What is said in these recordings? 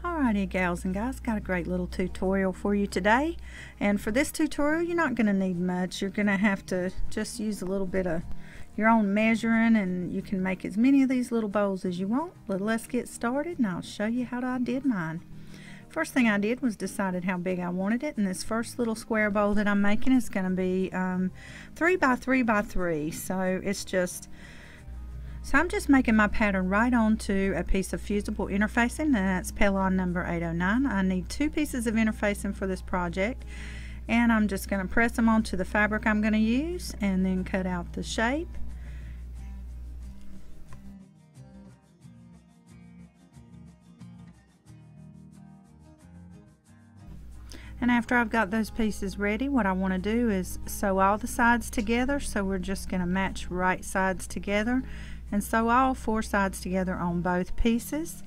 Alrighty gals and guys, got a great little tutorial for you today, and for this tutorial you're not going to need much. You're going to have to just use a little bit of your own measuring, and you can make as many of these little bowls as you want. But let's get started and I'll show you how I did mine. First thing I did was decided how big I wanted it, and this first little square bowl that I'm making is going to be 3 by 3 by 3, so I'm just making my pattern right onto a piece of fusible interfacing, and that's Pellon number 809. I need 2 pieces of interfacing for this project, and I'm just going to press them onto the fabric I'm going to use and then cut out the shape. And after I've got those pieces ready, what I want to do is sew all the sides together. So we're just going to match right sides together and sew all 4 sides together on both pieces.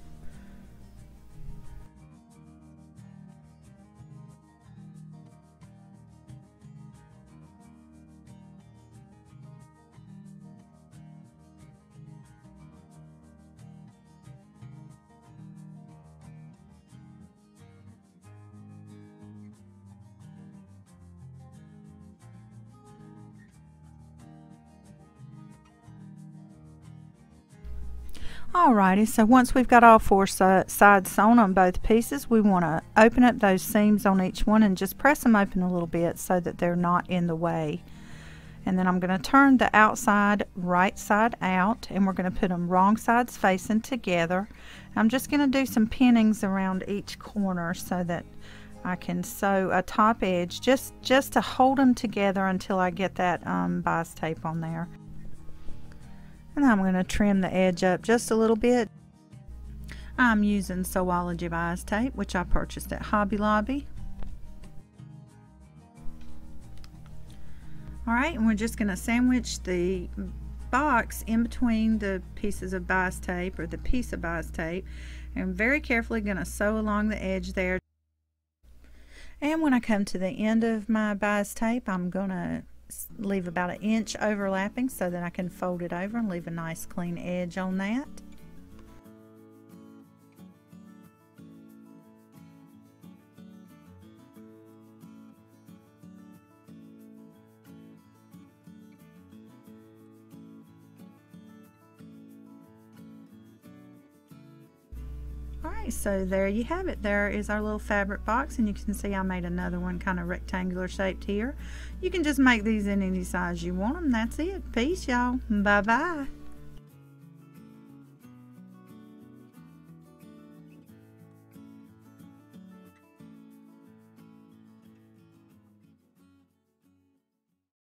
Alrighty, so once we've got all 4 sides sewn on both pieces, we want to open up those seams on each one and just press them open a little bit so that they're not in the way. And then I'm going to turn the outside right side out, and we're going to put them wrong sides facing together. I'm just going to do some pinnings around each corner so that I can sew a top edge just to hold them together until I get that bias tape on there. And I'm going to trim the edge up just a little bit. I'm using Sewology bias tape, which I purchased at Hobby Lobby. Alright, and we're just going to sandwich the box in between the pieces of bias tape, or the piece of bias tape, and very carefully going to sew along the edge there. And when I come to the end of my bias tape, I'm going to leave about 1 inch overlapping so that I can fold it over and leave a nice clean edge on that. Alright, so there you have it. There is our little fabric box, and you can see I made another one kind of rectangular shaped here. You can just make these in any size you want them. That's it. Peace, y'all. Bye bye.